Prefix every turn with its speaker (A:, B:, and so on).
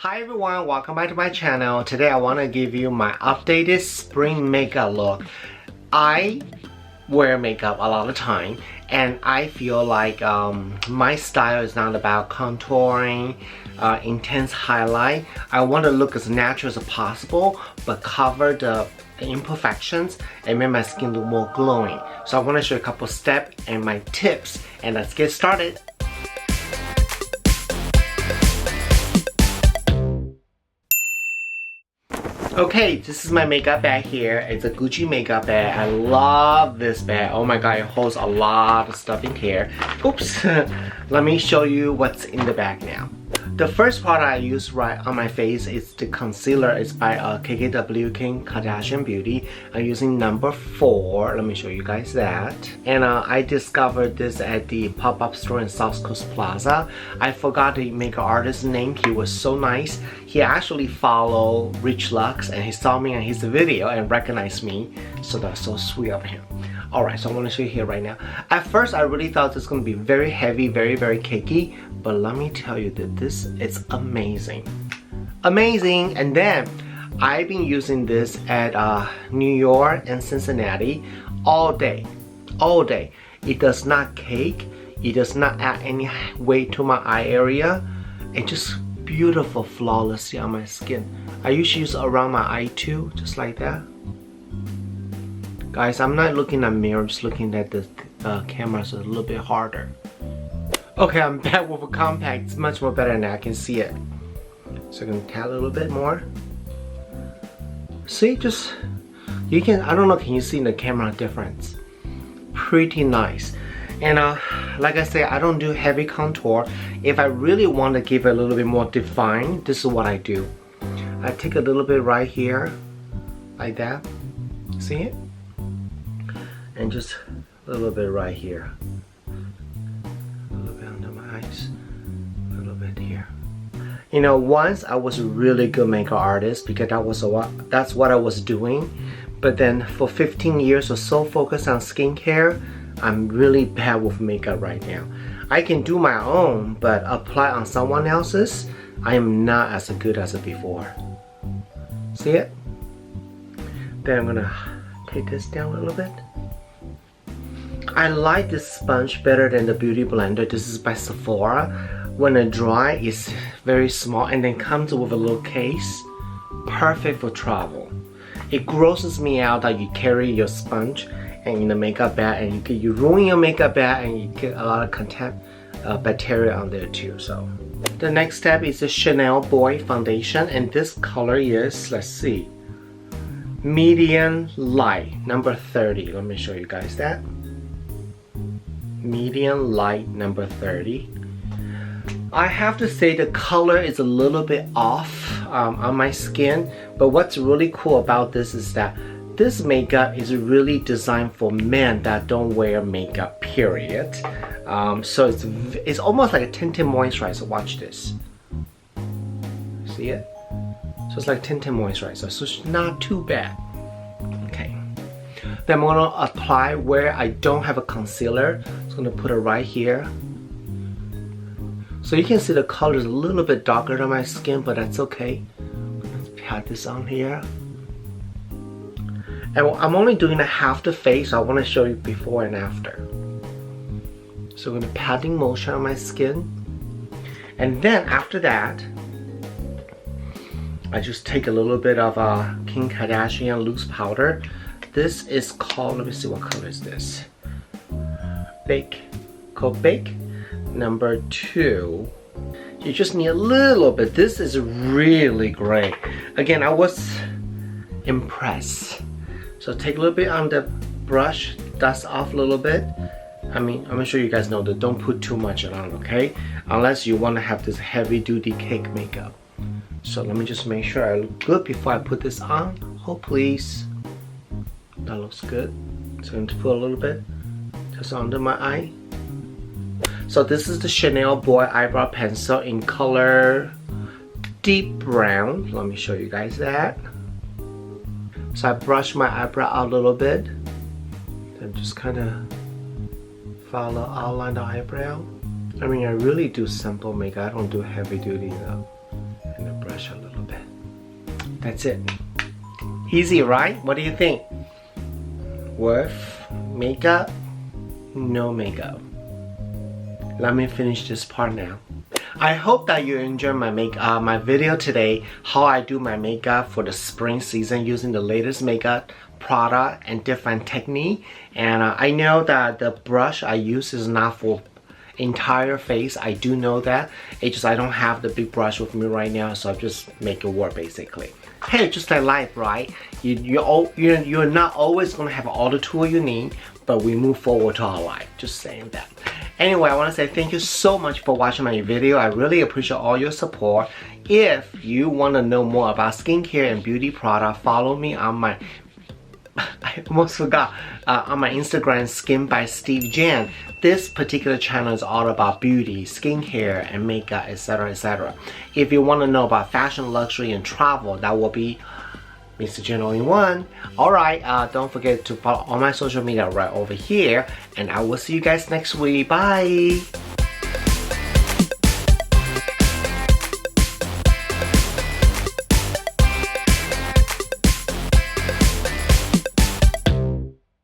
A: Hi everyone, welcome back to my channel. Today I want to give you my updated spring makeup look. I wear makeup a lot of time and I feel like my style is not about contouring, intense highlight. I want to look as natural as possible but cover the imperfections and make my skin look more glowing. So I want to show you a couple steps and my tips, and let's get started. Okay, this is my makeup bag here. It's a Gucci makeup bag. I love this bag. Oh my god, it holds a lot of stuff in here. Oops. Let me show you what's in the bag now. The first product I use right on my face is the concealer. It's by KKW KKW Beauty. I'm using number 4. Let me show you guys that. And I discovered this at the pop-up store in South Coast Plaza. I forgot the makeup artist's name. He was so nice. He actually followed Rich Lux and he saw me on his video and recognized me. So that's so sweet of him. Alright, so I want to show you here right now. At first, I really thought this was going to be very heavy, very cakey. But let me tell you that this is amazing. Amazing! And then, I've been using this at New York and Cincinnati all day. All day. It does not cake. It does not add any weight to my eye area. It's just beautiful, flawlessly on my skin. I usually use it around my eye too, just like that. Guys, I'm not looking at mirror, just looking at the camera, so it's a little bit harder. Okay, I'm back with a compact. It's much more better now. I can see it. So I'm gonna tap a little bit more. See, just you can. I don't know. Can you see in the camera difference? Pretty nice. And like I said, I don't do heavy contour. If I really want to give it a little bit more defined, this is what I do. I take a little bit right here, like that. See it? And just a little bit right here. A little bit under my eyes. A little bit here. You know, once I was a really good makeup artist because that's what I was doing. But then for 15 years or so focused on skincare, I'm really bad with makeup right now. I can do my own, but apply on someone else's, I am not as good as before. See it? Then I'm gonna take this down a little bit. I like this sponge better than the Beauty Blender. This is by Sephora. When it dry, it's very small and then comes with a little case. Perfect for travel. It grosses me out that you carry your sponge and in the makeup bag and you ruin your makeup bag and you get a lot of contact bacteria on there too. So the next step is the Chanel Boy foundation, and this color is, let's see, medium light, number 30. Let me show you guys that. Medium light, number 30. I have to say the color is a little bit off on my skin, but what's really cool about this is that this makeup is really designed for men that don't wear makeup, period. So it's almost like a tinted moisturizer. Watch this. See it? So it's like tinted moisturizer, so it's not too bad. Okay. Then I'm gonna apply where I don't have a concealer. I'm gonna put it right here. So you can see the color is a little bit darker than my skin, but that's okay. Let's pat this on here. And I'm only doing half the face, so I want to show you before and after. So I'm going to patting motion on my skin. And then after that, I just take a little bit of Kim Kardashian loose powder. This is called, let me see what color is this. Bake. Called Bake. Number 2. You just need a little bit. This is really great. Again, I was impressed. So take a little bit on the brush, dust off a little bit. I mean, I'm sure you guys know that don't put too much on, okay? Unless you want to have this heavy duty cake makeup. So let me just make sure I look good before I put this on. Oh please. That looks good. So I'm going to put a little bit just under my eye. So this is the Chanel Boy eyebrow pencil in color deep brown. Let me show you guys that. So I brush my eyebrow out a little bit. Then just kind of follow outline the eyebrow. I mean, I really do simple makeup. I don't do heavy duty though. And then brush That's it. Easy, right? What do you think? With makeup, no makeup. Let me finish this part now. I hope that you enjoyed my video today, how I do my makeup for the spring season using the latest makeup product and different technique. And I know that the brush I use is not for entire face. I do know that. It's just I don't have the big brush with me right now, so I just make it work basically. Hey, just like life, right? You're not always gonna have all the tools you need, but we move forward to our life. Just saying that. Anyway, I want to say thank you so much for watching my video. I really appreciate all your support. If you want to know more about skincare and beauty product, follow me on my I almost forgot on my Instagram, Skin by Steve Jan. This particular channel is all about beauty, skincare, and makeup, etc., etc. If you want to know about fashion, luxury, and travel, that will be Mr. Jan all in one. Alright, don't forget to follow all my social media right over here, and I will see you guys next week. Bye!